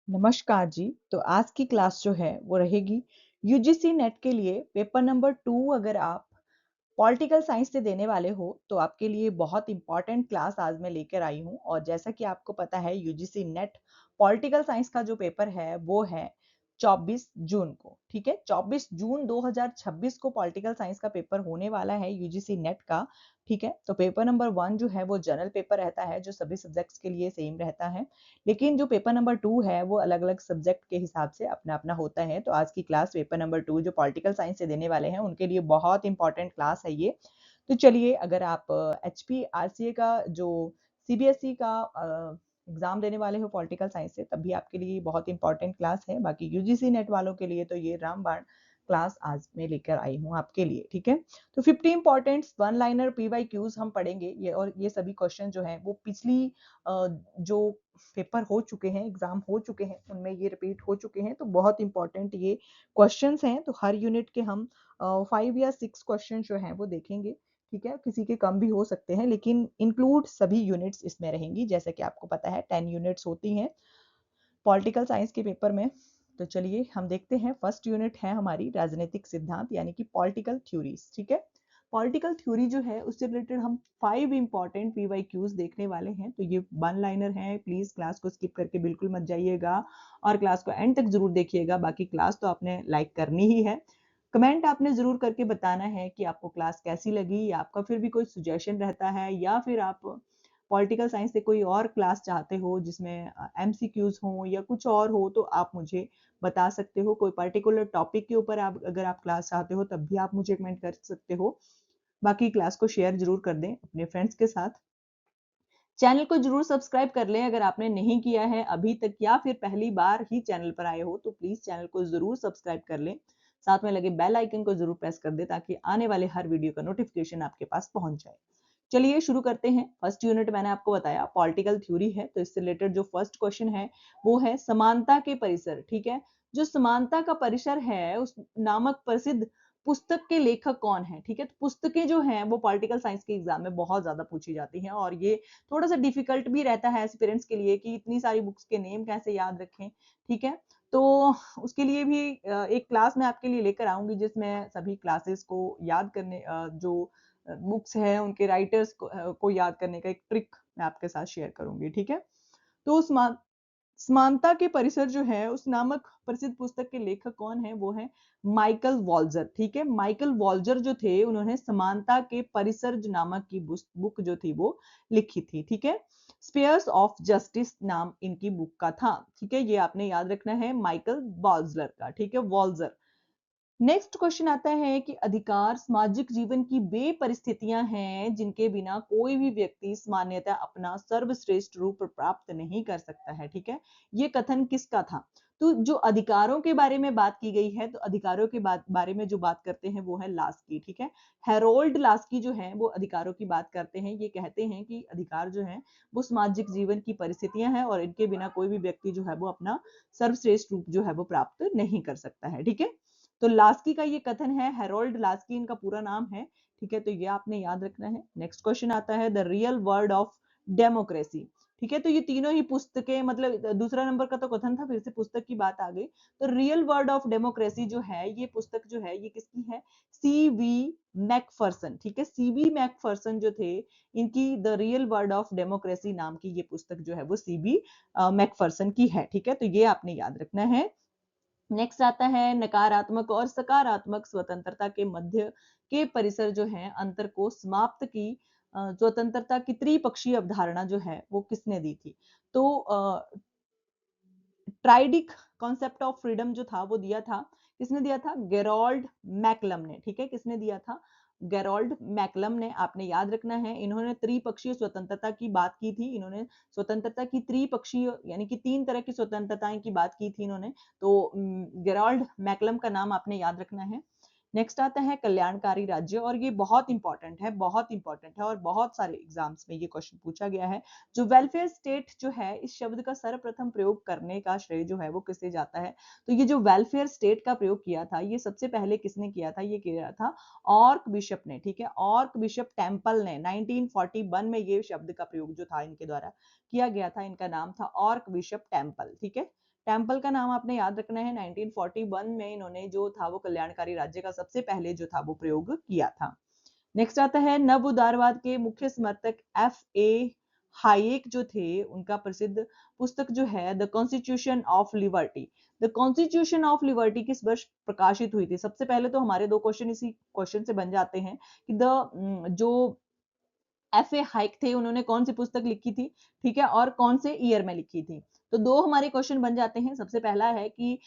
नमस्कार जी। तो आज की क्लास जो है वो रहेगी यूजीसी नेट के लिए पेपर नंबर 2। अगर आप पॉलिटिकल साइंस से देने वाले हो तो आपके लिए बहुत इंपॉर्टेंट क्लास आज मैं लेकर आई हूँ। और जैसा कि आपको पता है यूजीसी नेट पॉलिटिकल साइंस का जो पेपर है वो है 24 जून को। ठीक है, 24 जून 2026 को पॉलिटिकल साइंस का पेपर होने वाला है यूजीसी नेट का। ठीक है, तो पेपर नंबर 1 जो है वो जनरल पेपर रहता है जो सभी सब्जेक्ट्स के लिए सेम रहता है, लेकिन जो पेपर नंबर 2 है वो अलग-अलग सब्जेक्ट के हिसाब से अपना-अपना होता है। तो आज की क्लास पेपर नंबर 2 जो पॉलिटिकल साइंस से देने वाले हैं उनके लिए बहुत इंपॉर्टेंट क्लास है ये। तो चलिए, अगर आप एचपी आरसीए का जो सीबीएसई का एग्जाम देने वाले हो पॉलिटिकल साइंस से, तब भी आपके लिए बहुत इंपॉर्टेंट क्लास है। बाकी यूजीसी नेट वालों के लिए तो ये रामबाण क्लास आज मैं लेकर आई हूँ आपके लिए। ठीक है, तो 50 इंपॉर्टेंट वन लाइनर पीवाईक्यूज हम पढ़ेंगे ये, और ये सभी क्वेश्चन जो हैं वो पिछली जो पेपर हो चुके हैं, एग्जाम हो चुके हैं, उनमें ये रिपीट हो चुके हैं। तो बहुत इंपॉर्टेंट ये क्वेश्चंस हैं। तो हर यूनिट के हम 5 या 6 क्वेश्चन जो हैं वो देखेंगे। ठीक है, किसी के कम भी हो सकते हैं, लेकिन इंक्लूड सभी यूनिट्स इसमें रहेंगी। जैसे कि आपको पता है 10 यूनिट्स होती हैं पॉलिटिकल साइंस के पेपर में। तो चलिए हम देखते हैं। फर्स्ट यूनिट है हमारी राजनीतिक सिद्धांत यानी कि पॉलिटिकल थ्योरीज। ठीक है, पॉलिटिकल थ्योरी जो है उससे रिलेटेड हम 5 इंपॉर्टेंट पीवाईक्यूज देखने वाले हैं। तो ये वन लाइनर है, प्लीज क्लास को स्किप करके बिल्कुल मत जाइएगा और क्लास को एंड तक जरूर देखिएगा। बाकी क्लास तो आपने लाइक करनी ही है। कमेंट आपने जरूर करके बताना है कि आपको क्लास कैसी लगी, या आपका फिर भी कोई सुजेशन रहता है, या फिर आप पॉलिटिकल साइंस से कोई और क्लास चाहते हो जिसमें एमसीक्यूज हो या कुछ और हो, तो आप मुझे बता सकते हो। कोई पर्टिकुलर टॉपिक के ऊपर आप अगर आप क्लास चाहते हो तब भी आप मुझे कमेंट कर सकते हो। बाकी क्लास को शेयर जरूर कर दें अपने फ्रेंड्स के साथ। चैनल को जरूर सब्सक्राइब कर लें अगर आपने नहीं किया है अभी तक, या फिर पहली बार ही चैनल पर आए हो तो प्लीज चैनल को जरूर सब्सक्राइब कर लें। साथ में लगे बेल आइकन को जरूर प्रेस कर दें ताकि आने वाले हर वीडियो का नोटिफिकेशन आपके पास पहुंच जाए। चलिए शुरू करते हैं। फर्स्ट यूनिट मैंने आपको बताया पॉलिटिकल थ्योरी है, तो इससे रिलेटेड जो फर्स्ट क्वेश्चन है वो है समानता के परिसर। ठीक है, जो समानता का परिसर है उस नामक प्रसिद्ध पुस्तक के लेखक कौन है। ठीक है, तो पुस्तकें जो हैं वो पॉलिटिकल साइंस के एग्जाम में बहुत ज्यादा पूछी जाती हैं, और ये थोड़ा सा डिफिकल्ट भी रहता है एस्पिरेंट्स के लिए कि इतनी सारी बुक्स के नेम कैसे याद रखें। ठीक है, तो उसके लिए भी एक क्लास मैं आपके लिए लेकर आऊंगी जिसमें सभी क्लासेस को याद करने जो बुक्स है उनके राइटर्स को याद करने का एक ट्रिक मैं आपके साथ शेयर करूंगी। ठीक है, तो समानता के परिसर जो है उस नामक प्रसिद्ध पुस्तक के लेखक कौन है, वो है माइकल वॉल्जर। ठीक है, माइकल वॉल्जर जो थे उन्होंने समानता के परिसर नामक की बुक जो थी वो लिखी थी। ठीक है, स्पेयर्स ऑफ जस्टिस नाम इनकी बुक का था। ठीक है, ये आपने याद रखना है, माइकल वॉल्जर का। ठीक है, वॉल्जर। नेक्स्ट क्वेश्चन आता है कि अधिकार सामाजिक जीवन की वे परिस्थितियां हैं जिनके बिना कोई भी व्यक्ति सामान्यतः अपना सर्वश्रेष्ठ रूप प्राप्त नहीं कर सकता है। ठीक है, ये कथन किसका था। तो जो अधिकारों के बारे में बात की गई है, तो अधिकारों के बारे में जो बात करते हैं वो है लास्की। ठीक है, हेरोल्ड लास्की जो है वो अधिकारों की बात करते हैं। ये कहते हैं कि अधिकार जो है वो सामाजिक जीवन की परिस्थितियां हैं और इनके बिना कोई भी व्यक्ति जो है वो अपना सर्वश्रेष्ठ रूप जो है वो प्राप्त नहीं कर सकता है। ठीक है, तो लास्की का ये कथन है, हेरोल्ड लास्की इनका पूरा नाम है। ठीक है, तो ये आपने याद रखना है। नेक्स्ट क्वेश्चन आता है the real word of democracy. ठीक है, तो ये तीनों ही पुस्तकें, मतलब दूसरा नंबर का तो कथन था, फिर से पुस्तक की बात आ गई। तो रियल वर्ड ऑफ डेमोक्रेसी जो है ये पुस्तक जो है ये किसकी है, सीवी मैकफर्सन। ठीक है, सीवी मैकफर्सन जो थे इनकी the real word of democracy नाम की ये पुस्तक जो है वो सीवी मैकफर्सन की है। ठीक है, तो ये आपने याद रखना है। नेक्स्ट आता है नकारात्मक और सकारात्मक स्वतंत्रता के मध्य के परिसर जो है अंतर को समाप्त की स्वतंत्रता की त्रिपक्षीय अवधारणा जो है वो किसने दी थी। तो ट्राइडिक कॉन्सेप्ट ऑफ फ्रीडम जो था वो दिया था, किसने दिया था, गेरोल्ड मैकलम ने। ठीक है, किसने दिया था, गेरोल्ड मैकलम ने। आपने याद रखना है, इन्होंने त्रिपक्षीय स्वतंत्रता की बात की थी। इन्होंने स्वतंत्रता की त्रिपक्षीय यानी कि 3 तरह की स्वतंत्रताएं की बात की थी इन्होंने। तो गेरोल्ड मैकलम का नाम आपने याद रखना है। नेक्स्ट आता है कल्याणकारी राज्य, और ये बहुत इंपॉर्टेंट है, बहुत इंपॉर्टेंट है, और बहुत सारे एग्जाम्स में ये क्वेश्चन पूछा गया है। जो वेलफेयर स्टेट जो है इस शब्द का सर्वप्रथम प्रयोग करने का श्रेय जो है वो किसे जाता है। तो ये जो वेलफेयर स्टेट का प्रयोग किया था ये सबसे पहले किसने किया था, ये किया था ऑर्क बिशप ने। ठीक है, ऑर्क बिशप टेम्पल ने 1941 में ये शब्द का प्रयोग जो था इनके द्वारा किया गया था। इनका नाम था ऑर्क बिशप टेम्पल। ठीक है, टेम्पल का नाम आपने याद रखना है, 1941 में इन्होंने जो था वो कल्याणकारी राज्य का सबसे पहले जो था वो प्रयोग किया था। नेक्स्ट आता है नव उदारवाद के मुख्य समर्थक एफ ए हाइक जो थे, उनका प्रसिद्ध पुस्तक जो है the constitution of liberty. The constitution of liberty किस वर्ष प्रकाशित हुई थी? सबसे पहले तो हमारे दो क्वेश्चन इसी क्वेश्चन से बन जाते हैं कि जो एफ ए हाइक थे उन्होंने कौन सी पुस्तक लिखी थी, ठीक है, और कौन से ईयर में लिखी थी। तो दो हमारे क्वेश्चन बन जाते हैं। सबसे पहला है कि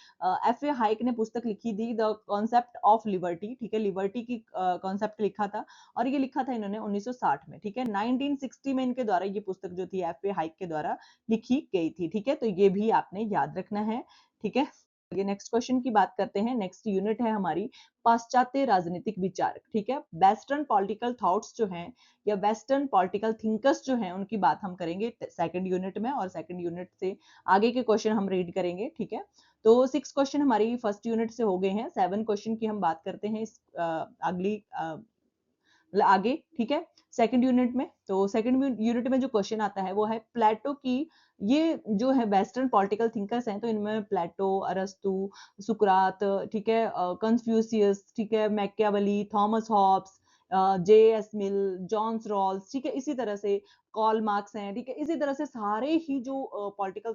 एफ ए हाइक ने पुस्तक लिखी थी द कॉन्सेप्ट ऑफ लिबर्टी, ठीक है, लिबर्टी की कॉन्सेप्ट लिखा था, और ये लिखा था इन्होंने 1960 में, ठीक है। 1960 में इनके द्वारा ये पुस्तक जो थी एफ ए हाइक के द्वारा लिखी गई थी, ठीक है। तो ये भी आपने याद रखना है, ठीक है। ये नेक्स्ट क्वेश्चन की बात करते हैं। नेक्स्ट यूनिट है हमारी पाश्चात्य राजनीतिक विचार, ठीक है। वेस्टर्न पॉलिटिकल थॉट्स जो हैं या वेस्टर्न पॉलिटिकल थिंकर्स जो हैं उनकी बात हम करेंगे सेकंड यूनिट में, और सेकंड यूनिट से आगे के क्वेश्चन हम रीड करेंगे, ठीक है। तो 6 क्वेश्चन हमारी फर्स्ट यूनिट से हो गए हैं। 7 क्वेश्चन की हम बात करते हैं इस अगली आगे, ठीक है, सेकंड यूनिट में। तो सेकंड यूनिट में जो क्वेश्चन आता है वो है प्लेटो की, ये जो है वेस्टर्न पॉलिटिकल थिंकर्स हैं, तो इनमें प्लेटो, अरस्तु, सुकरात, ठीक है, कन्फ्यूशियस, ठीक है, Machiavelli, Thomas Hobbes, J S Mill, John Rawls, ठीक है, इसी तरह से कॉल मार्क्स हैं, ठीक है, इसी तरह से सारे ही जो पॉलिटिकल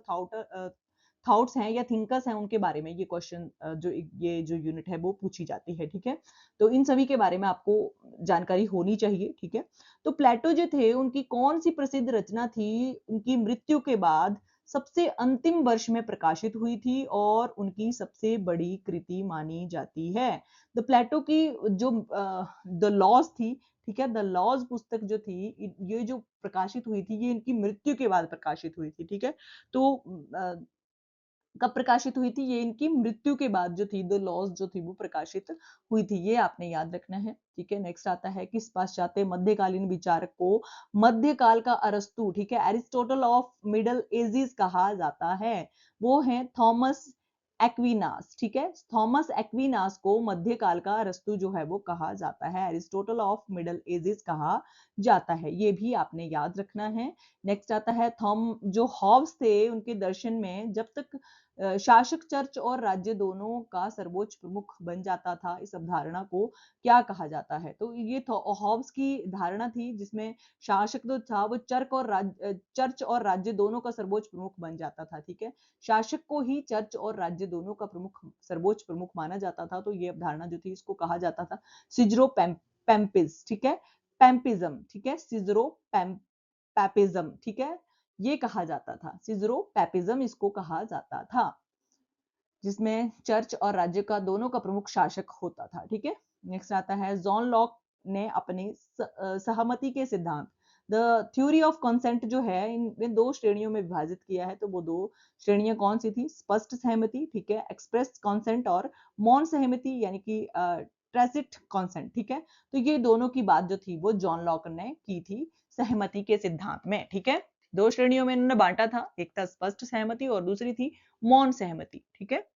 थॉट्स हैं या थिंकर्स हैं उनके बारे में ये क्वेश्चन जो ये जो यूनिट है वो पूछी जाती है, ठीक है। तो इन सभी के बारे में आपको जानकारी होनी चाहिए, ठीक है। तो प्लेटो जो थे उनकी कौन सी प्रसिद्ध रचना थी उनकी मृत्यु के बाद सबसे अंतिम वर्ष में प्रकाशित हुई थी और उनकी सबसे बड़ी कृति मानी जाती है? द प्लेटो की जो द लॉज थी, ठीक है, द लॉज पुस्तक जो थी ये जो प्रकाशित हुई थी ये इनकी मृत्यु के बाद प्रकाशित हुई थी, ठीक है। तो कब प्रकाशित हुई थी? ये इनकी मृत्यु के बाद जो थी द लॉज जो थी वो प्रकाशित हुई थी, ये आपने याद रखना है, ठीक है। नेक्स्ट आता है किस पाश्चात्य मध्यकालीन विचारक को मध्यकाल का अरस्तु, ठीक है, एरिस्टोटल ऑफ मिडल एजेस कहा जाता है? वो है थॉमस एक्विनास, ठीक है। थॉमस एक्विनास को मध्यकाल का अरस्तु जो है वो कहा जाता है, एरिस्टोटल ऑफ मिडल एजेस कहा जाता है, ये भी आपने याद रखना है। नेक्स्ट आता है थॉम जो हॉब्स थे उनके दर्शन में जब तक शासक चर्च और राज्य दोनों का सर्वोच्च प्रमुख बन जाता था, इस अवधारणा को क्या कहा जाता है? तो ये हॉब्स की धारणा थी जिसमें शासक जो था वो चर्च और राज्य दोनों का सर्वोच्च प्रमुख बन जाता था, ठीक है। शासक को ही चर्च और राज्य दोनों का प्रमुख सर्वोच्च प्रमुख माना जाता था, तो ये अवधारणा जो थी इसको कहा जाता था सिजरो पैम्पिस, ठीक है, पैम्पिज्म, ठीक है, सिजरो पैपिज्म, ठीक है, ये कहा जाता था, सिजरो पैपिज्म इसको कहा जाता था, जिसमें चर्च और राज्य का दोनों का प्रमुख शासक होता था, ठीक है। नेक्स्ट आता है जॉन लॉक ने अपने सहमति के सिद्धांत द थ्योरी ऑफ कंसेंट जो है इन दो श्रेणियों में विभाजित किया है। तो वो दो श्रेणियां कौन सी थी? स्पष्ट सहमति, ठीक है, एक्सप्रेस कंसेंट, और मौन सहमति यानी कि टैसिट कंसेंट, ठीक है। तो ये दोनों की बात जो थी वो जॉन लॉक ने की थी सहमति के सिद्धांत में, ठीक है। दो श्रेणियों में इन्होंने बांटा था, एक था स्पष्ट सहमति और दूसरी थी मौन सहमति, ठीक है।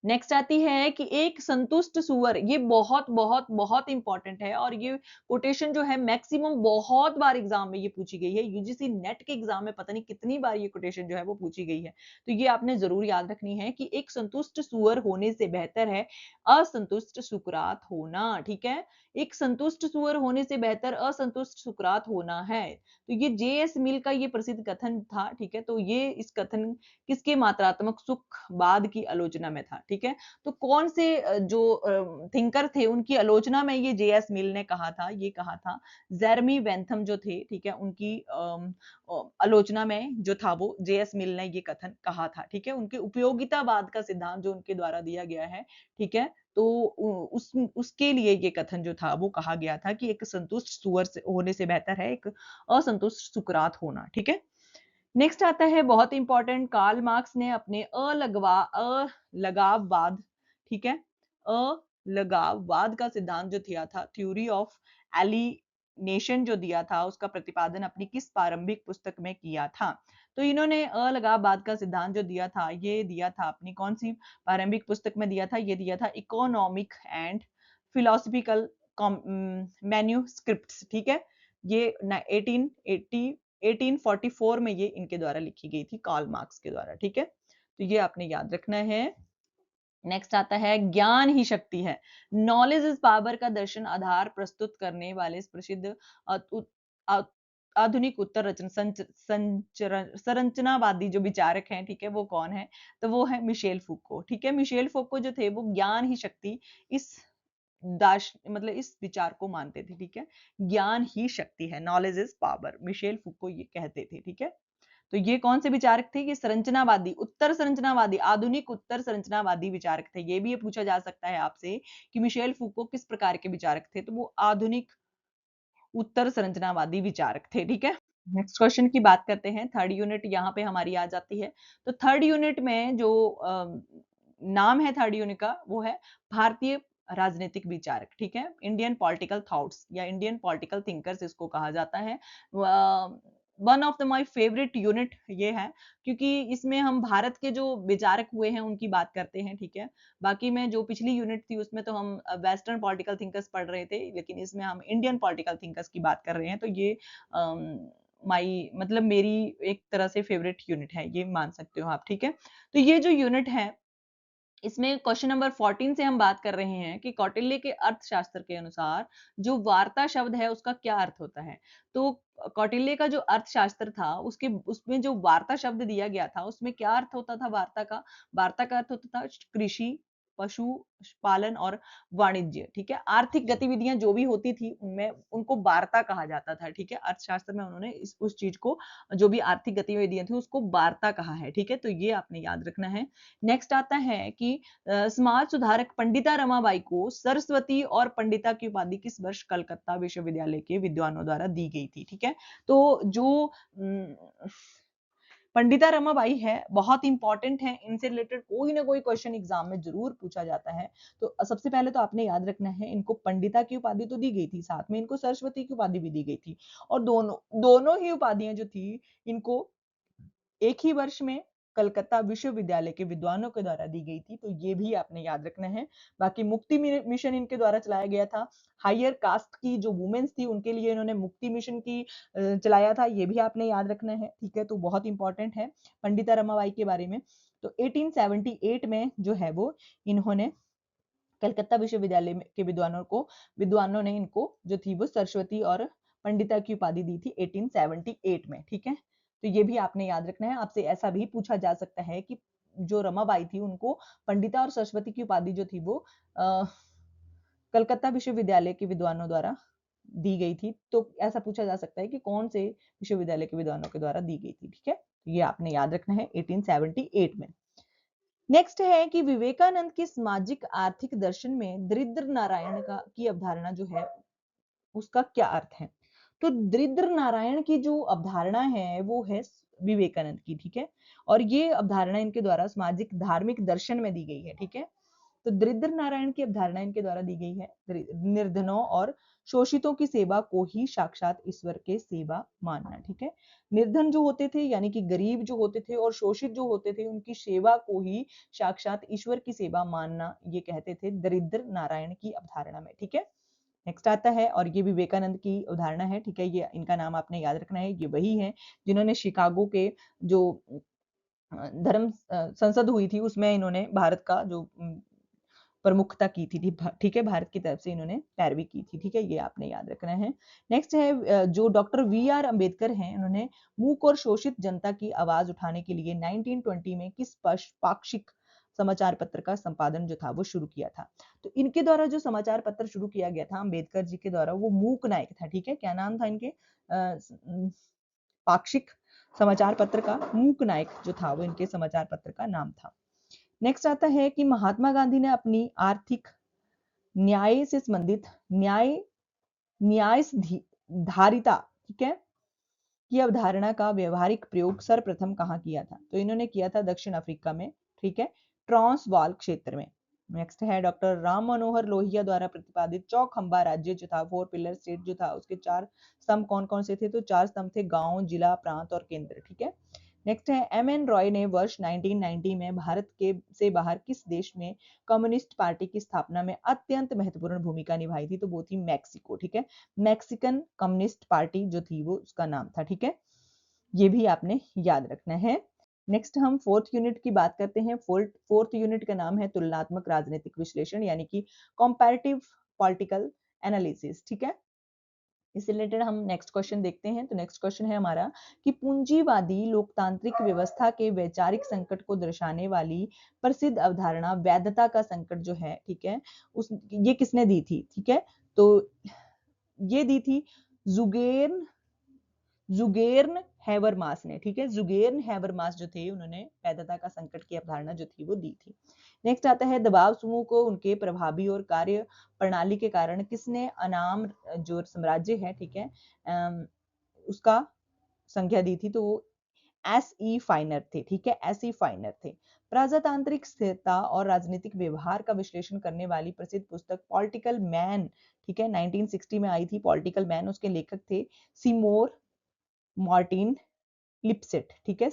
नेक्स्ट आती है कि एक संतुष्ट सुअर, ये बहुत बहुत बहुत इंपॉर्टेंट है और ये कोटेशन जो है मैक्सिमम बहुत बार एग्जाम में ये पूछी गई है, यूजीसी नेट के एग्जाम में पता नहीं कितनी बार ये कोटेशन जो है वो पूछी गई है। तो ये आपने जरूर याद रखनी है कि एक संतुष्ट सुअर होने से बेहतर है असंतुष्ट सुकरात होना, ठीक है। एक संतुष्ट सुअर होने से बेहतर असंतुष्ट सुकरात होना है। तो ये जेएस मिल का ये प्रसिद्ध कथन था, ठीक है। तो ये इस कथन किसके मात्रात्मक सुखवाद की आलोचना में था, ठीक है। तो कौन से जो थिंकर थे उनकी आलोचना में ये जेएस मिल ने कहा था, ये कहा था जेरमी बेंथम जो थे, ठीक है, उनकी आलोचना में जो था वो जेएस मिल ने ये कथन कहा था, ठीक है। उनके उपयोगितावाद का सिद्धांत जो उनके द्वारा दिया गया है, ठीक है, तो उसके लिए ये कथन जो था वो कहा गया था कि एक संतुष्ट सुअर से होने से बेहतर है एक असंतुष्ट सुकरात होना, ठीक है। नेक्स्ट आता है बहुत इंपॉर्टेंट, कार्ल मार्क्स ने अपने अलगाववाद, ठीक है, अलगाववाद का सिद्धांत जो दिया था, थ्योरी ऑफ एलिनेशन जो दिया था, उसका प्रतिपादन अपनी किस प्रारंभिक पुस्तक में किया था? तो इन्होंने अलगाववाद का सिद्धांत जो दिया था ये दिया था अपनी कौन सी प्रारंभिक पुस्तक में दिया था? ये दिया था इकोनॉमिक एंड फिलोसफिकल मैन्यूस्क्रिप्ट्स, ठीक है। ये 1844 में ये इनके द्वारा लिखी गई थी कार्ल मार्क्स के द्वारा, ठीक है। तो ये आपने याद रखना है। नेक्स्ट आता है ज्ञान ही शक्ति है। नॉलेज इज पावर का दर्शन आधार प्रस्तुत करने वाले इस प्रसिद्ध आधुनिक उत्तर संरचनावादी जो विचारक हैं, ठीक है, वो कौन है? तो वो है मिशेल फूको, ठीक है। मिशेल फूको जो थे वो ज्ञान ही शक्ति इस मतलब इस विचार को मानते थे, ठीक है। ज्ञान ही शक्ति है, knowledge is power, Michel Foucault ये कहते थे, ठीक है। तो ये कौन से विचारक थे? ये संरचनावादी, उत्तर संरचनावादी, आधुनिक उत्तर संरचनावादी विचारक थे। ये भी ये पूछा जा सकता है आपसे कि मिशेल फूको किस प्रकार के विचारक थे? तो वो आधुनिक उत्तर संरचनावादी विचारक थे, ठीक है। नेक्स्ट क्वेश्चन की बात करते हैं। थर्ड यूनिट यहाँ पे हमारी आ जाती है। तो थर्ड यूनिट में जो नाम है थर्ड यूनिट का वो है भारतीय राजनीतिक विचारक, ठीक है। इंडियन पॉलिटिकल थॉट्स या इंडियन पॉलिटिकल थिंकर्स इसको कहा जाता है। One of the my favourite unit ये है क्योंकि इसमें हम भारत के जो विचारक हुए हैं उनकी बात करते हैं, ठीक है। बाकी में जो पिछली यूनिट थी उसमें तो हम वेस्टर्न पॉलिटिकल थिंकर्स पढ़ रहे थे, लेकिन इसमें हम इंडियन पॉलिटिकल थिंकर्स की बात कर रहे हैं। तो ये माई मतलब मेरी एक तरह से फेवरेट यूनिट है, ये मान सकते हो आप, ठीक है। तो ये जो यूनिट है इसमें क्वेश्चन नंबर 14 से हम बात कर रहे हैं कि कौटिल्य के अर्थशास्त्र के अनुसार जो वार्ता शब्द है उसका क्या अर्थ होता है। तो कौटिल्य का जो अर्थशास्त्र था उसके उसमें जो वार्ता शब्द दिया गया था उसमें क्या अर्थ होता था वार्ता का? वार्ता का अर्थ होता था कृषि, पशु पालन और वाणिज्य, ठीक है। आर्थिक गतिविधियां जो भी होती थी उनमें उनको वार्ता कहा जाता था, ठीक है। अर्थशास्त्र में उन्होंने उस चीज को, जो भी आर्थिक गतिविधियां थी उसको वार्ता कहा है, ठीक है। तो ये आपने याद रखना है। नेक्स्ट आता है कि समाज सुधारक पंडिता रमाबाई को सरस्वती और पंडिता की उपाधि किस वर्ष कलकत्ता विश्वविद्यालय के विद्वानों द्वारा दी गई थी, ठीक है। तो जो पंडिता रमाबाई है बहुत इंपॉर्टेंट है, इनसे रिलेटेड कोई ना कोई क्वेश्चन एग्जाम में जरूर पूछा जाता है। तो सबसे पहले तो आपने याद रखना है इनको पंडिता की उपाधि तो दी गई थी, साथ में इनको सरस्वती की उपाधि भी दी गई थी, और दोनों दोनों ही उपाधियां जो थी इनको एक ही वर्ष में कलकत्ता विश्वविद्यालय के विद्वानों के द्वारा दी गई थी। तो ये भी आपने याद रखना है। बाकी मुक्ति मिशन इनके द्वारा चलाया गया था। हायर कास्ट की जो वुमेन्स थी उनके लिए इन्होंने मुक्ति मिशन की चलाया था, ये भी आपने याद रखना है, ठीक है। तो बहुत इंपॉर्टेंट है पंडिता रमाबाई के बारे में। तो 1878 में जो है वो इन्होंने कलकत्ता विश्वविद्यालय के विद्वानों ने इनको जो थी वो सरस्वती और पंडिता की उपाधि दी थी 1878 में, ठीक है। तो ये भी आपने याद रखना है। आपसे ऐसा भी पूछा जा सकता है कि जो रमाबाई थी उनको पंडिता और सरस्वती की उपाधि जो थी वो कलकत्ता विश्वविद्यालय के विद्वानों द्वारा दी गई थी। तो ऐसा पूछा जा सकता है कि कौन से विश्वविद्यालय के विद्वानों के द्वारा दी गई थी, ठीक है। तो ये आपने याद रखना है 1878 में। नेक्स्ट है कि विवेकानंद की सामाजिक आर्थिक दर्शन में दरिद्र नारायण का की अवधारणा जो है उसका क्या अर्थ है। तो दरिद्र नारायण की जो अवधारणा है वो है विवेकानंद की, ठीक है। और ये अवधारणा इनके द्वारा सामाजिक धार्मिक दर्शन में दी गई है, ठीक है। तो दरिद्र नारायण की अवधारणा इनके द्वारा दी गई है निर्धनों और शोषितों की सेवा को ही साक्षात ईश्वर के सेवा मानना, ठीक है। निर्धन जो होते थे यानी कि गरीब जो होते थे और शोषित जो होते थे उनकी सेवा को ही साक्षात ईश्वर की सेवा मानना, ये कहते थे दरिद्र नारायण की अवधारणा में, ठीक है। नेक्स्ट आता है और ये विवेकानंद की उदाहरण है, ठीक है। ये इनका नाम आपने याद रखना है। ये वही है जिन्होंने शिकागो के जो धर्म संसद हुई थी उसमें इन्होंने भारत का जो प्रमुखता की थी, ठीक है। भारत की तरफ से इन्होंने पैरवी की थी, ठीक है। ये आपने याद रखना है। नेक्स्ट है जो डॉक्टर वी.आर. अम्बेडकर हैं, उन्होंने मूक और शोषित जनता की आवाज उठाने के लिए 1920 में किस पाक्षिक समाचार पत्र का संपादन जो था वो शुरू किया था। तो इनके द्वारा जो समाचार पत्र शुरू किया गया था अम्बेडकर जी के द्वारा, वो मूक नायक था, ठीक है। क्या नाम था इनके? पाक्षिक समाचार पत्र का मूक नायक जो था वो इनके समाचार पत्र का नाम था। नेक्स्ट आता है कि महात्मा गांधी ने अपनी आर्थिक न्याय से संबंधित न्याय धारिता, ठीक है, की अवधारणा का व्यवहारिक प्रयोग सर्वप्रथम कहाँ किया था। तो इन्होंने किया था दक्षिण अफ्रीका में, ठीक है, ट्रांसवाल क्षेत्र में। नेक्स्ट है डॉक्टर राम मनोहर लोहिया द्वारा प्रतिपादित चौखंबा राज्य जो था, 4 पिलर स्टेट जो था, उसके 4 स्तंभ कौन कौन से थे? तो 4 स्तंभ थे गांव, जिला, प्रांत और केंद्र, ठीक है। नेक्स्ट है एम.एन. रॉय ने वर्ष 1990 में भारत के से बाहर किस देश में कम्युनिस्ट पार्टी की स्थापना में अत्यंत महत्वपूर्ण भूमिका निभाई थी? तो वो थी मैक्सिको, ठीक है। मैक्सिकन कम्युनिस्ट पार्टी जो थी वो उसका नाम था, ठीक है। ये भी आपने याद रखना है। नेक्स्ट हम फोर्थ यूनिट की बात करते हैं। फोर्थ यूनिट का नाम है तुलनात्मक राजनीतिक विश्लेषण, यानी कि कंपैरेटिव पॉलिटिकल एनालिसिस। ठीक है, इससे रिलेटेड हम नेक्स्ट क्वेश्चन देखते हैं। तो नेक्स्ट क्वेश्चन है हमारा कि पूंजीवादी लोकतांत्रिक व्यवस्था के वैचारिक संकट को दर्शाने वाली प्रसिद्ध अवधारणा वैधता का संकट जो है, ठीक है, उस ये किसने दी थी? ठीक है, तो ये दी थी जुगेर्न जुगेर्न हैबरमास ने। ठीक है, जुगेर्न हैबरमास जो थे, उन्होंने वैधता का संकट की अवधारणा जो थी वो दी थी। नेक्स्ट आता है दबाव समूह को उनके प्रभावी और कार्य प्रणाली के कारण किसने अनाम जो साम्राज्य है, ठीक है, उसका संख्या दी थी, तो वो एस ई फाइनर थे। ठीक है, एस ई फाइनर थे। प्रजातांत्रिक स्थिरता और राजनीतिक व्यवहार का विश्लेषण करने वाली प्रसिद्ध पुस्तक पॉलिटिकल मैन, ठीक है, 1960 में आई थी पॉलिटिकल मैन। उसके लेखक थे सिमोर मार्टिन लिपसेट। ठीक है,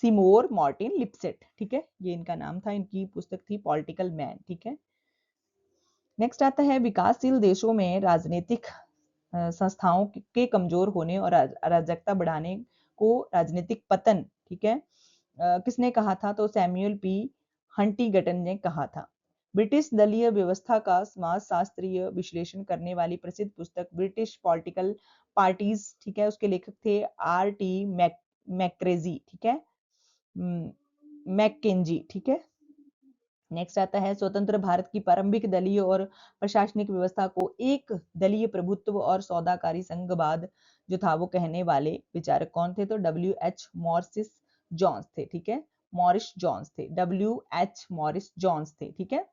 सिमोर मार्टिन लिपसेट। ठीक है, ये इनका नाम था, इनकी पुस्तक थी पॉलिटिकल मैन। ठीक है, नेक्स्ट आता है विकासशील देशों में राजनीतिक संस्थाओं के कमजोर होने और अराजकता बढ़ाने को राजनीतिक पतन, ठीक है, किसने कहा था? तो सैमुअल पी हंटिंगटन ने कहा था। ब्रिटिश दलीय व्यवस्था का समाजशास्त्रीय विश्लेषण करने वाली प्रसिद्ध पुस्तक ब्रिटिश पॉलिटिकल पार्टीज, ठीक है, उसके लेखक थे आर टी मैक्रेजी। ठीक है, मैकेंजी। ठीक है, नेक्स्ट आता है स्वतंत्र भारत की प्रारंभिक दलीय और प्रशासनिक व्यवस्था को एक दलीय प्रभुत्व और सौदाकारी संघवाद जो था वो कहने वाले विचारक कौन थे? तो डब्ल्यू एच मॉरिस जॉन्स थे। ठीक है, मॉरिस जॉन्स थे, डब्ल्यू एच मॉरिस जॉन्स थे। ठीक है,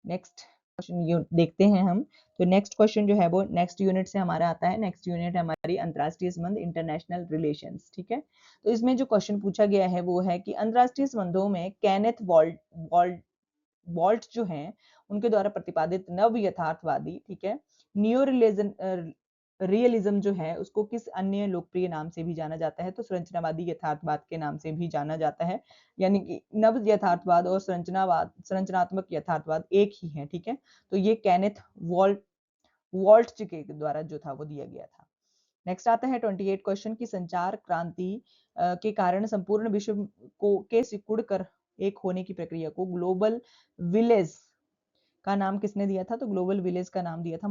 नेक्स्ट क्वेश्चन देखते हैं हम। तो नेक्स्ट क्वेश्चन जो है वो नेक्स्ट यूनिट से हमारा आता है। नेक्स्ट यूनिट है हमारी अंतरराष्ट्रीय संबंध, इंटरनेशनल रिलेशंस। ठीक है, तो इसमें जो क्वेश्चन पूछा गया है वो है कि अंतरराष्ट्रीय संबंधों में केनेथ वॉल्ट जो हैं उनके द्वारा प्रतिपादित नव यथार्थवादी, ठीक है, नियो रियलिज्म जो है उसको किस अन्य लोकप्रिय नाम से भी जाना जाता है? तो संरचनावादी यथार्थवाद के नाम से भी जाना जाता है। यानी कि नव यथार्थवाद और संरचनात्मक यथार्थवाद एक ही है। ठीक है, तो ये केनेथ वॉल्ट के द्वारा जो था वो दिया गया था। नेक्स्ट आता है 28 क्वेश्चन की संचार क्रांति के कारण संपूर्ण विश्व को के सिकुड़ कर एक होने की प्रक्रिया को ग्लोबल विलेज का नाम किसने दिया था? तो ग्लोबल विलेज का नाम दिया था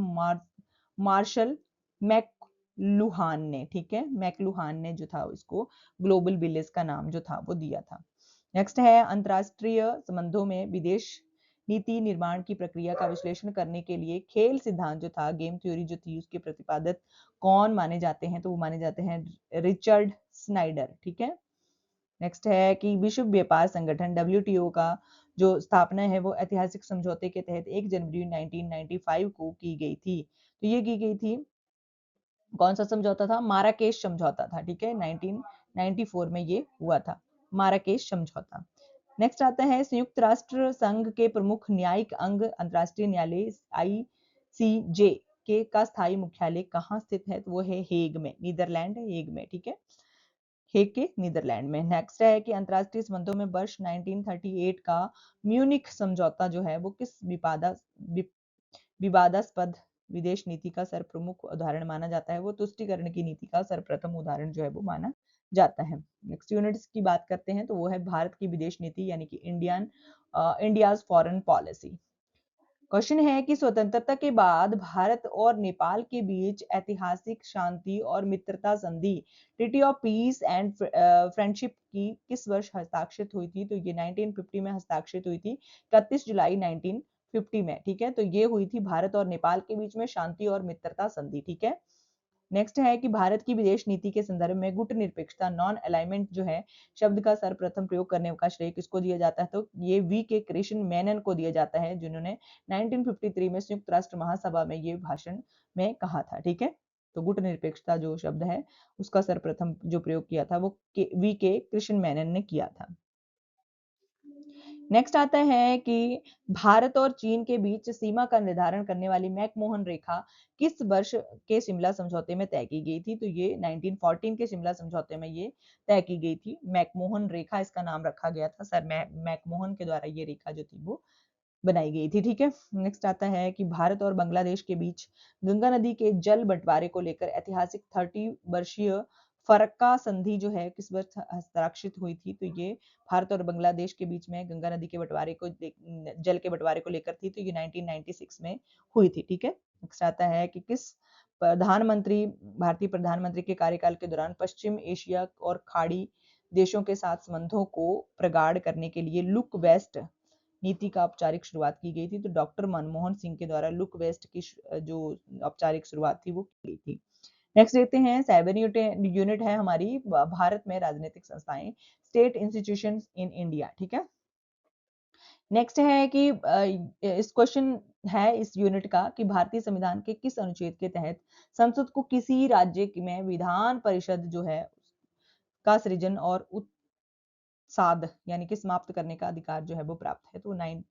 मार्शल मैकलुहान ने। ठीक है, मैकलुहान ने जो था इसको ग्लोबल विलेज का नाम जो था वो दिया था। नेक्स्ट है अंतरराष्ट्रीय संबंधों में विदेश नीति निर्माण की प्रक्रिया का विश्लेषण करने के लिए खेल सिद्धांत जो था, गेम थ्योरी जो थी, उसके प्रतिपादक कौन माने जाते हैं? तो वो माने जाते हैं रिचर्ड स्नाइडर। ठीक है, नेक्स्ट है कि विश्व व्यापार संगठन डब्ल्यूटीओ का जो स्थापना है वो ऐतिहासिक समझौते के तहत 1 जनवरी 1995 को की गई थी। तो ये की गई थी, कौन सा समझौता था? माराकेश समझौता था। ठीक है, 1994 में ये हुआ था, माराकेश समझौता। नेक्स्ट आता है संयुक्त राष्ट्र संघ के प्रमुख न्यायिक अंग अंतरराष्ट्रीय न्यायालय आईसीजे के का स्थायी मुख्यालय कहाँ स्थित है? तो वो है हेग में, नीदरलैंड हेग में। ठीक है, हेग के नीदरलैंड में। नेक्स्ट है कि अंतरराष्ट्रीय संबंधों में वर्ष 1938 का म्यूनिख समझौता जो है वो किस विवादास्पद विदेश नीति का सर्वप्रमुख उदाहरण माना जाता है? वो तुष्टिकरण की नीति का सर्वप्रथम उदाहरण जो है वो माना जाता है। नेक्स्ट यूनिट्स की बात करते हैं तो वो है भारत की विदेश नीति, यानी कि इंडियाज फॉरेन पॉलिसी। क्वेश्चन है कि स्वतंत्रता के बाद भारत और नेपाल के बीच ऐतिहासिक शांति और मित्रता संधि treaty of peace and friendship की किस वर्ष हस्ताक्षरित हुई थी? तो ये 1950 में हस्ताक्षरित हुई थी, 31 जुलाई 1950 में। ठीक है, तो ये हुई थी भारत और नेपाल के बीच में शांति और मित्रता संधि। ठीक है, नेक्स्ट है कि भारत की विदेश नीति के संदर्भ में गुट निरपेक्षता नॉन अलाइनमेंट जो है शब्द का सर्वप्रथम प्रयोग करने का श्रेय किसको दिया जाता है? तो ये वी के कृष्ण मेनन को दिया जाता है, जिन्होंने 1953 में संयुक्त राष्ट्र महासभा में ये भाषण में कहा था। ठीक है, तो गुट निरपेक्षता जो शब्द है उसका सर्वप्रथम जो प्रयोग किया था वो वी के कृष्ण मेनन ने किया था। नेक्स्ट आता है कि भारत और चीन के बीच सीमा का निर्धारण करने वाली मैकमोहन रेखा किस वर्ष के शिमला समझौते में तय की गई थी? तो ये 1914 के शिमला समझौते में ये तय की गई थी। मैकमोहन रेखा इसका नाम रखा गया था, सर मैकमोहन के द्वारा ये रेखा जो थी वो बनाई गई थी। ठीक है, नेक्स्ट आता है कि भारत और बांग्लादेश के बीच गंगा नदी के जल बंटवारे को लेकर ऐतिहासिक 30 वर्षीय फरक्का संधि जो है किस वर्ष हस्ताक्षरित हुई थी? तो ये भारत और बांग्लादेश के बीच में गंगा नदी के बंटवारे को जल के बंटवारे को लेकर थी, तो ये 1996 में हुई थी। ठीक है, नेक्स्ट आता है कि किस प्रधानमंत्री भारतीय प्रधानमंत्री के कार्यकाल के दौरान पश्चिम एशिया और खाड़ी देशों के साथ संबंधों को प्रगाढ़ करने के लिए लुक वेस्ट नीति का औपचारिक शुरुआत की गई थी? तो डॉक्टर मनमोहन सिंह के द्वारा लुक वेस्ट की जो औपचारिक शुरुआत थी वो की गई थी। नेक्स्ट देखते हैं 7 यूनिट है हमारी भारत में राजनीतिक संस्थाएं, स्टेट इंस्टीट्यूशन इन इंडिया। ठीक है, नेक्स्ट है कि इस क्वेश्चन है इस यूनिट का कि भारतीय संविधान के किस अनुच्छेद के तहत संसद को किसी राज्य में विधान परिषद जो है का सृजन और साध यानी कि समाप्त करने का अधिकार जो है वो प्राप्त है? तो 9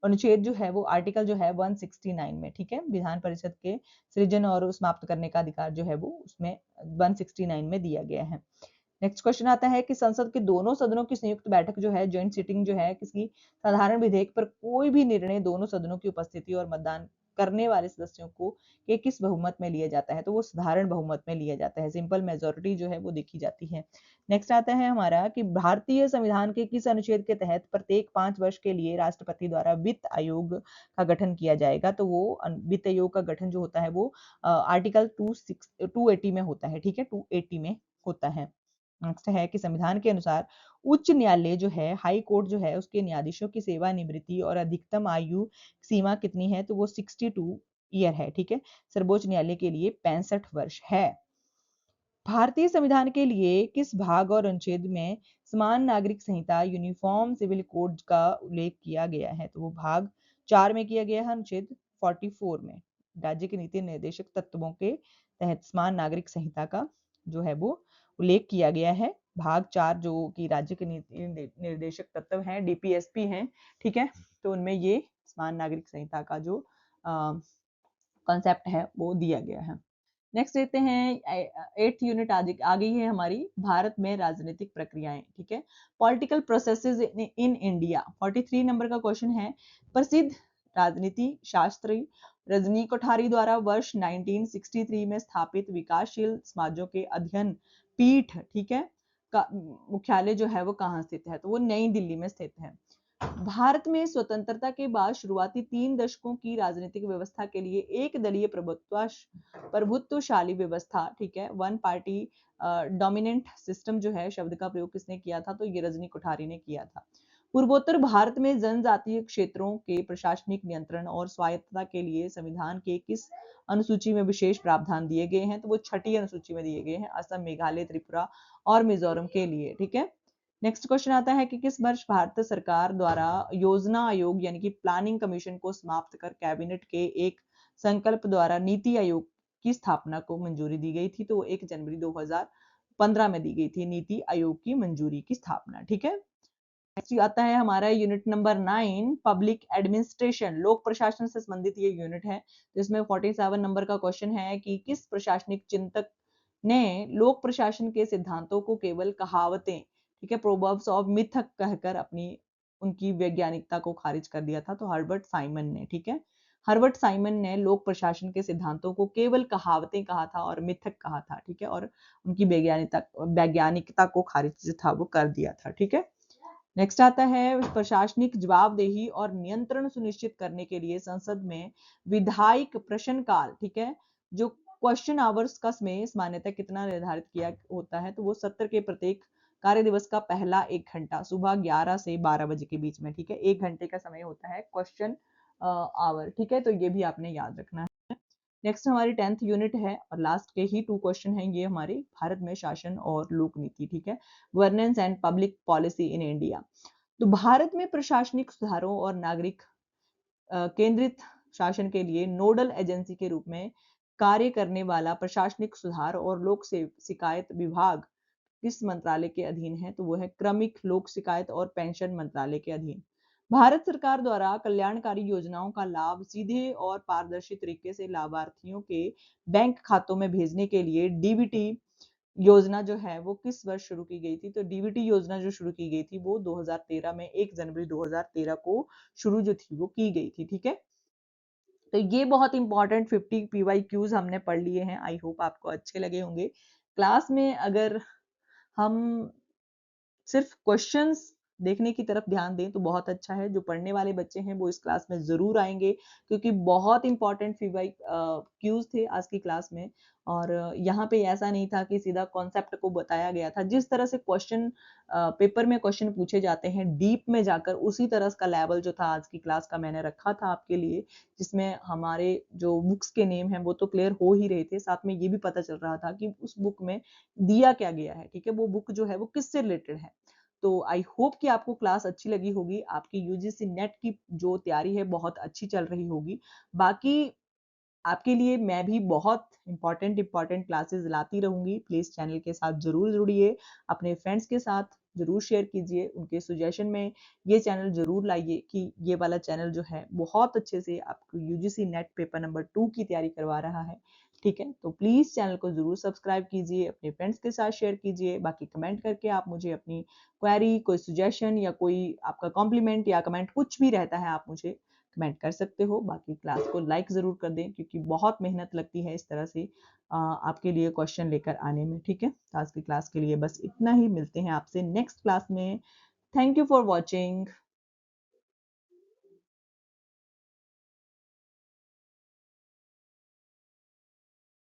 अनुच्छेद जो है वो आर्टिकल जो है 169 में, ठीक है, विधान परिषद के सृजन और समाप्त करने का अधिकार जो है वो उसमें 169 में दिया गया है। नेक्स्ट क्वेश्चन आता है कि संसद के दोनों सदनों की संयुक्त बैठक जो है, जॉइंट सिटिंग जो है, किसी साधारण विधेयक पर कोई भी निर्णय दोनों सदनों की उपस्थिति और मतदान करने वाले सदस्यों को के किस बहुमत में लिया जाता है? तो वो साधारण बहुमत में लिया जाता है, सिंपल मेजोरिटी जो है वो देखी जाती है। नेक्स्ट आता है हमारा कि भारतीय संविधान के किस अनुच्छेद के तहत प्रत्येक 5 वर्ष के लिए राष्ट्रपति द्वारा वित्त आयोग का गठन किया जाएगा? तो वो वित्त आयोग का गठन जो होता है वो आर्टिकल 280 में होता है। ठीक है, 280 में होता है। नेक्स्ट है कि संविधान के अनुसार उच्च न्यायालय जो है, हाई कोर्ट जो है, उसके न्यायाधीशों की सेवानिवृत्ति और अधिकतम आयु सीमा कितनी है? तो वो 62 ईयर है। ठीक है, सर्वोच्च न्यायालय के लिए 65 वर्ष है। भारतीय संविधान के लिए किस भाग और अनुच्छेद में समान नागरिक संहिता यूनिफॉर्म सिविल कोड का उल्लेख किया गया है? तो वो भाग 4 में किया गया है, अनुच्छेद 44 में। राज्य के नीति निर्देशक तत्वों के तहत समान नागरिक संहिता का जो है वो उल्लेख किया गया है। भाग 4 जो कि राज्य के नीति निर्देशक तत्व हैं, डीपीएसपी हैं, ठीक है, तो उनमें ये समान नागरिक संहिता का जो कॉन्सेप्ट है वो दिया गया है। नेक्स्ट देखते हैं 8th यूनिट आ गई है हमारी, भारत में राजनीतिक प्रक्रियाएं। ठीक है, political processes in India, 43 number का क्वेश्चन है। प्रसिद्ध राजनीति शास्त्री रजनी कोठारी द्वारा वर्ष 1963 में स्थापित विकासशील समाजों के अध्ययन पीठ, ठीक है, का मुख्यालय जो है वो कहाँ स्थित है? तो वो नई दिल्ली में स्थित है। भारत में स्वतंत्रता के बाद शुरुआती 3 दशकों की राजनीतिक व्यवस्था के लिए एक दलीय प्रभुत्वशाली व्यवस्था, ठीक है, वन पार्टी डोमिनेंट सिस्टम जो है, शब्द का प्रयोग किसने किया था? तो ये रजनी कोठारी ने किया था। पूर्वोत्तर भारत में जनजातीय क्षेत्रों के प्रशासनिक नियंत्रण और स्वायत्तता के लिए संविधान के किस अनुसूची में विशेष प्रावधान दिए गए हैं? तो वो 6ठी अनुसूची में दिए गए हैं, असम, मेघालय, त्रिपुरा और मिजोरम के लिए। ठीक है, नेक्स्ट क्वेश्चन आता है कि किस वर्ष भारत सरकार द्वारा योजना आयोग यानी कि प्लानिंग कमीशन को समाप्त कर कैबिनेट के एक संकल्प द्वारा नीति आयोग की स्थापना को मंजूरी दी गई थी? तो 1 जनवरी 2015 में दी गई थी नीति आयोग की मंजूरी की स्थापना। ठीक है, नेक्स्ट आता है हमारा यूनिट नंबर 9, पब्लिक एडमिनिस्ट्रेशन, लोक प्रशासन से संबंधित ये यूनिट है। जिसमें 47 नंबर का क्वेश्चन है कि किस प्रशासनिक चिंतक ने लोक प्रशासन के सिद्धांतों को केवल कहावतें, ठीक है, प्रोवर्ब्स ऑफ मिथ कहकर अपनी उनकी वैज्ञानिकता को खारिज कर दिया था? तो हर्बर्ट साइमन ने। ठीक है, हर्बर्ट साइमन ने लोक प्रशासन के सिद्धांतों को केवल कहावतें कहा था और मिथक कहा था। ठीक है, और उनकी वैज्ञानिकता को खारिज जो था वो कर दिया था। ठीक है, नेक्स्ट आता है प्रशासनिक जवाबदेही और नियंत्रण सुनिश्चित करने के लिए संसद में विधायिक प्रश्नकाल, ठीक है, जो क्वेश्चन आवर्स का समय सामान्यतः कितना निर्धारित किया होता है? तो वो सत्र के प्रत्येक कार्य दिवस का पहला 1 घंटा सुबह 11 से 12 बजे के बीच में। ठीक है, 1 घंटे का समय होता है क्वेश्चन आवर। ठीक है, तो ये भी आपने याद रखना है। नेक्स्ट हमारी 10th यूनिट है और लास्ट के ही 2 क्वेश्चन हैं ये हमारे, भारत में शासन और लोक नीति। ठीक है, governance and public policy in India. तो भारत में प्रशासनिक सुधारों और नागरिक केंद्रित शासन के लिए नोडल एजेंसी के रूप में कार्य करने वाला प्रशासनिक सुधार और लोक शिकायत विभाग किस मंत्रालय के अधीन है? तो वो है क्रमिक लोक शिकायत और पेंशन मंत्रालय के अधीन। भारत सरकार द्वारा कल्याणकारी योजनाओं का लाभ सीधे और पारदर्शी तरीके से लाभार्थियों के बैंक खातों में भेजने के लिए डीबीटी योजना जो है वो किस वर्ष शुरू की गई थी? तो डीबीटी योजना जो शुरू की गई थी वो 2013 में, 1 जनवरी 2013 को शुरू जो थी वो की गई थी। ठीक है, तो ये बहुत इंपॉर्टेंट 50 PYQs हमने पढ़ लिए हैं। आई होप आपको अच्छे लगे होंगे। क्लास में अगर हम सिर्फ क्वेश्चंस देखने की तरफ ध्यान दें तो बहुत अच्छा है। जो पढ़ने वाले बच्चे हैं वो इस क्लास में ज़रूर आएँगे, क्योंकि बहुत इम्पोर्टेंट फीडबैक क्यूज़ थे आज की क्लास में। और यहाँ पे ऐसा नहीं था कि सीधा कॉन्सेप्ट को बताया गया था। जिस तरह से क्वेश्चन पेपर में क्वेश्चन पूछे जाते हैं डीप में जाकर, उसी तरह का लेवल जो था आज की क्लास का मैंने रखा था आपके लिए, जिसमें हमारे जो बुक्स के नेम हैं वो तो क्लियर हो ही रहे थे, साथ में ये भी पता चल रहा था कि उस बुक में दिया क्या गया है, ठीक है? वो बुक जो है वो किससे रिलेटेड है। तो आई होप कि आपको क्लास अच्छी लगी होगी, आपकी यूजीसी नेट की जो तैयारी है बहुत अच्छी चल रही होगी। बाकी आपके लिए मैं भी बहुत इम्पोर्टेंट क्लासेस लाती रहूँगी। प्लीज़ चैनल के साथ ज़रूर जुड़िए, अपने फ्रेंड्स के साथ ज़रूर शेयर कीजिए, उनके सजेशन में ये चैनल ज़रूर लाइए कि ये वाला चैनल जो है बहुत अच्छे से आपको यूजीसी नेट पेपर नंबर 2 की तैयारी करवा रहा है, ठीक है? तो प्लीज़ चैनल को ज़रूर सब्सक्राइब कीजिए, अपने फ्रेंड्स के साथ शेयर कीजिए, बाकी कमेंट करके आप मुझे अपनी क्वेरी, कोई सजेशन या कोई आपका कॉम्प्लीमेंट या कमेंट कुछ भी रहता है, आप मुझे कमेंट कर सकते हो। बाकी क्लास को लाइक ज़रूर कर दें, क्योंकि बहुत मेहनत लगती है इस तरह से आपके लिए क्वेश्चन लेकर आने में, ठीक है? तो आज की क्लास के लिए बस इतना ही, मिलते हैं आपसे नेक्स्ट क्लास में। Thank you for watching.